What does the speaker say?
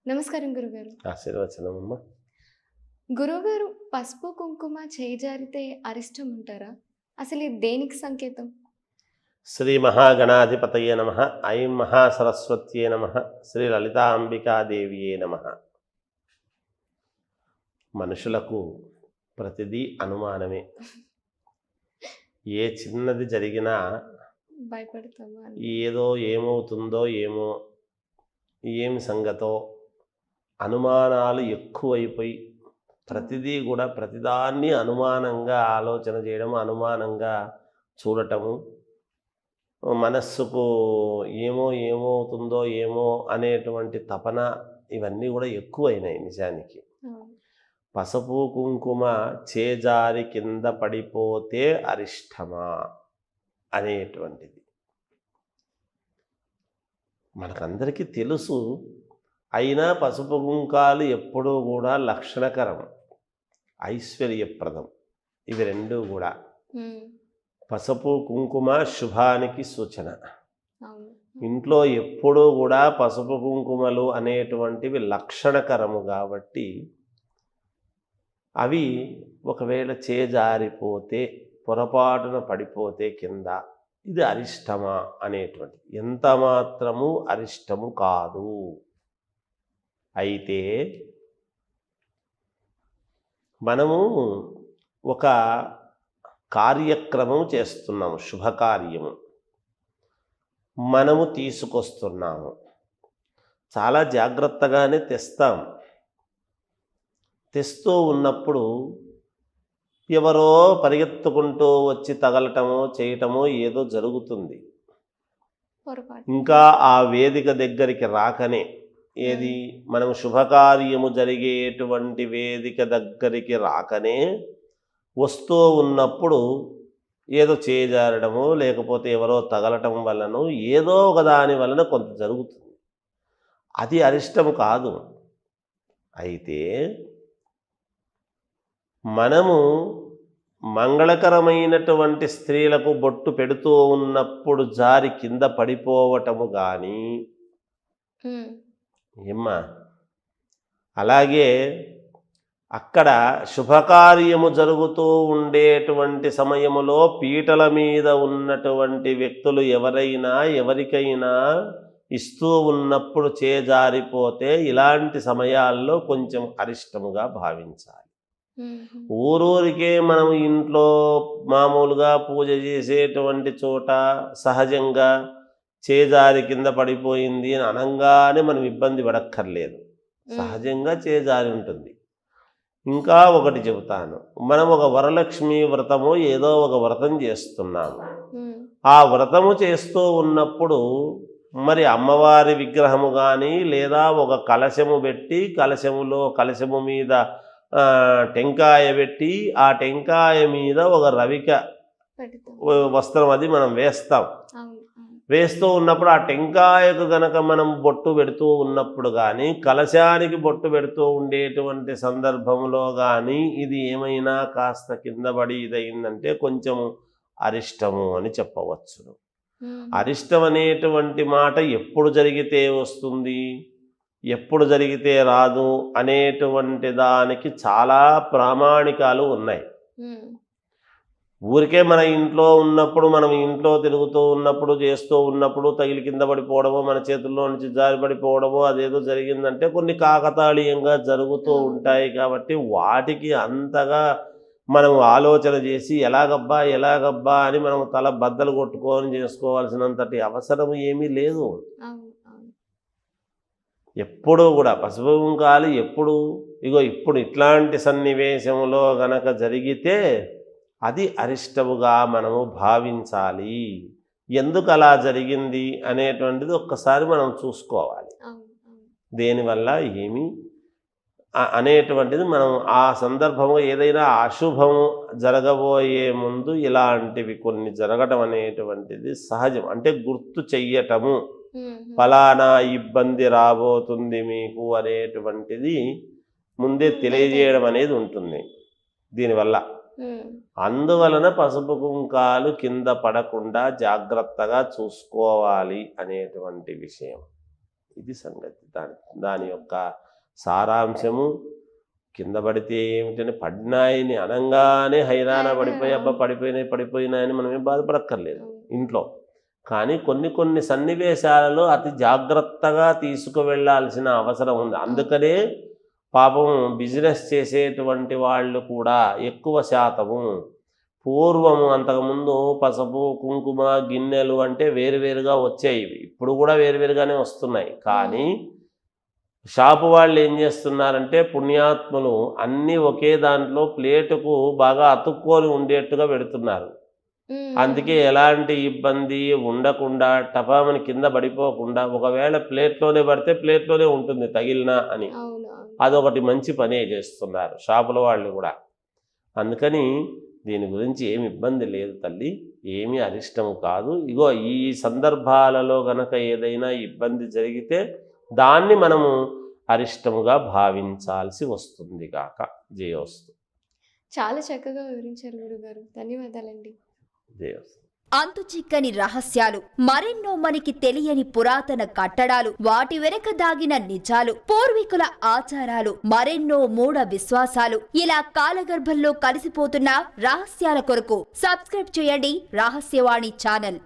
నమస్కారం గురుగారు. ఆశీర్వచనమమ్మ. గురుగారు, పసుపు, కుంకుమ చేయి జారితే అరిష్టం అంటారా? అసలు ఇది దేనికి సంకేతం? శ్రీ మహాగణాధిపతయే నమ. ఐం మహాసరస్వత్యే నమ. శ్రీ లలితాంబికాదేవియే నమ. మనుషులకు ప్రతిదీ అనుమానమే. ఏ చిన్నది జరిగినా భయపడతామా అని. ఏదో ఏమవుతుందో ఏమో, ఏం సంగతో అనుమానాలు ఎక్కువైపోయి ప్రతిదీ కూడా ప్రతిదాన్ని అనుమానంగా ఆలోచన చేయడం, అనుమానంగా చూడటము, మనస్సుకు ఏమవుతుందో ఏమో అనేటువంటి తపన, ఇవన్నీ కూడా ఎక్కువైనాయి నిజానికి. అవును. పసుపు కుంకుమ చేజారి కింద పడిపోతే అరిష్టమా అనేటువంటిది మనకందరికీ తెలుసు. అయినా పసుపు కుంకాలు ఎప్పుడూ కూడా లక్షణకరం, ఐశ్వర్యప్రదం. ఇవి రెండూ కూడా పసుపు కుంకుమ శుభానికి సూచన. అవును. ఇంట్లో ఎప్పుడూ కూడా పసుపు కుంకుమలు అనేటువంటివి లక్షణకరము కాబట్టి అవి ఒకవేళ చేజారిపోతే, పొరపాటున పడిపోతే కింద, ఇది అరిష్టమా అనేటువంటిది ఎంత మాత్రము అరిష్టము కాదు. అయితే మనము ఒక కార్యక్రమం చేస్తున్నాము, శుభకార్యము మనము తీసుకొస్తున్నాము. చాలా జాగ్రత్తగానే తెస్తాం. తెస్తూ ఉన్నప్పుడు ఎవరో పరిగెత్తుకుంటూ వచ్చి తగలటమో చేయటమో ఏదో జరుగుతుంది. ఇంకా ఆ వేదిక దగ్గరికి రాకనే, ఏది మనం శుభకార్యము జరిగేటువంటి వేదిక దగ్గరికి రాకనే వస్తూ ఉన్నప్పుడు ఏదో చేజారడము, లేకపోతే ఎవరో తగలటం వలన, ఏదో ఒక దాని వలన కొంత జరుగుతుంది. అది అరిష్టము కాదు. అయితే మనము మంగళకరమైనటువంటి స్త్రీలకు బొట్టు పెడుతూ ఉన్నప్పుడు జారి కింద పడిపోవటము కానీ ఏమ్మా, అలాగే అక్కడ శుభకార్యము జరుగుతూ ఉండేటువంటి సమయములో పీటల మీద ఉన్నటువంటి వ్యక్తులు ఎవరికైనా ఇస్తూ ఉన్నప్పుడు చేజారిపోతే ఇలాంటి సమయాల్లో కొంచెం అరిష్టముగా భావించాలి. ఊరూరికే మనం ఇంట్లో మామూలుగా పూజ చేసేటువంటి చోట సహజంగా చేజారి కింద పడిపోయింది అని అనంగానే మనం ఇబ్బంది పడక్కర్లేదు. సహజంగా చేజారి ఉంటుంది. ఇంకా ఒకటి చెబుతాను, మనం ఒక వరలక్ష్మి వ్రతము ఏదో ఒక వ్రతం చేస్తున్నాము. ఆ వ్రతము చేస్తూ ఉన్నప్పుడు మరి అమ్మవారి విగ్రహము కానీ, లేదా ఒక కలశము పెట్టి కలశము మీద టెంకాయ పెట్టి, ఆ టెంకాయ మీద ఒక రవిక వస్త్రం అది మనం వేస్తాం. వేస్తూ ఉన్నప్పుడు ఆ టెంకాయకు గనక మనం బొట్టు పెడుతూ ఉన్నప్పుడు కానీ, కలశానికి బొట్టు పెడుతూ ఉండేటువంటి సందర్భంలో కానీ ఇది ఏమైనా కాస్త కింద పడి ఇదయిందంటే కొంచెం అరిష్టము అని చెప్పవచ్చు. అరిష్టం అనేటువంటి మాట ఎప్పుడు జరిగితే వస్తుంది, ఎప్పుడు జరిగితే రాదు అనేటువంటి దానికి చాలా ప్రామాణికాలు ఉన్నాయి. ఊరికే మన ఇంట్లో ఉన్నప్పుడు, మనం ఇంట్లో తిరుగుతూ ఉన్నప్పుడు, చేస్తూ ఉన్నప్పుడు తగిలి కింద పడిపోవడమో, మన చేతుల్లో నుంచి జారి పడిపోవడమో అదేదో జరిగిందంటే కొన్ని కాకతాళీయంగా జరుగుతూ ఉంటాయి. కాబట్టి వాటికి అంతగా మనం ఆలోచన చేసి ఎలాగబ్బా అని మనం తల బద్దలు కొట్టుకొని చేసుకోవాల్సినంతటి అవసరం ఏమీ లేదు. ఎప్పుడూ కూడా పసుపు కుంకాలు ఇప్పుడు ఇట్లాంటి సన్నివేశంలో గనక జరిగితే అది అరిష్టముగా మనము భావించాలి. ఎందుకు అలా జరిగింది అనేటువంటిది ఒక్కసారి మనం చూసుకోవాలి. దేనివల్ల ఏమి అనేటువంటిది మనం ఆ సందర్భంలో ఏదైనా అశుభము జరగబోయే ముందు ఇలాంటివి కొన్ని జరగడం అనేటువంటిది సహజం. అంటే గుర్తు చెయ్యటము, ఫలానా ఇబ్బంది రాబోతుంది మీకు అనేటువంటిది ముందే తెలియజేయడం అనేది ఉంటుంది దీనివల్ల. అందువలన పసుపు కుంకాలు కింద పడకుండా జాగ్రత్తగా చూసుకోవాలి అనేటువంటి విషయం. ఇది సంగతి. దాని యొక్క సారాంశము కింద పడితే ఏమిటని పడినాయని అనగానే హైరాణ పడిపోయి అబ్బా పడిపోయినాయని మనం ఏం బాధపడక్కర్లేదు ఇంట్లో. కానీ కొన్ని సన్నివేశాలలో అతి జాగ్రత్తగా తీసుకువెళ్ళాల్సిన అవసరం ఉంది. అందుకనే పాపం బిజినెస్ చేసేటువంటి వాళ్ళు కూడా ఎక్కువ శాతము పూర్వము అంతకుముందు పసుపు కుంకుమ గిన్నెలు అంటే వేరువేరుగా వచ్చాయి, ఇప్పుడు కూడా వేరువేరుగానే వస్తున్నాయి. కానీ షాపు వాళ్ళు ఏం చేస్తున్నారంటే పుణ్యాత్ములు అన్నీ ఒకే దాంట్లో ప్లేటుకు బాగా అతుక్కొని ఉండేట్టుగా పెడుతున్నారు. అందుకే ఎలాంటి ఇబ్బంది ఉండకుండా టపామని కింద పడిపోకుండా ఒకవేళ ప్లేట్లోనే పడితే ప్లేట్లోనే ఉంటుంది తగిలినా అని, అదొకటి మంచి పనే చేస్తున్నారు షాపుల వాళ్ళు కూడా. అందుకని దీని గురించి ఏమి ఇబ్బంది లేదు తల్లి, ఏమీ అరిష్టము కాదు. ఇగో ఈ సందర్భాలలో గనక ఏదైనా ఇబ్బంది జరిగితే దాన్ని మనము అరిష్టముగా భావించాల్సి వస్తుంది కాక. జయోస్తు. చాలా చక్కగా వివరించారు గురుగారు, ధన్యవాదాలండి. జయోస్తు. అంతుచిక్కని రహస్యాలు, మరెన్నో మనకి తెలియని పురాతన కట్టడాలు, వాటి వెనక దాగిన నిజాలు, పూర్వీకుల ఆచారాలు, మరెన్నో మూఢ విశ్వాసాలు, ఇలా కాలగర్భంలో కలిసిపోతున్న రహస్యాల కొరకు సబ్స్క్రైబ్ చేయండి రహస్యవాణి ఛానల్.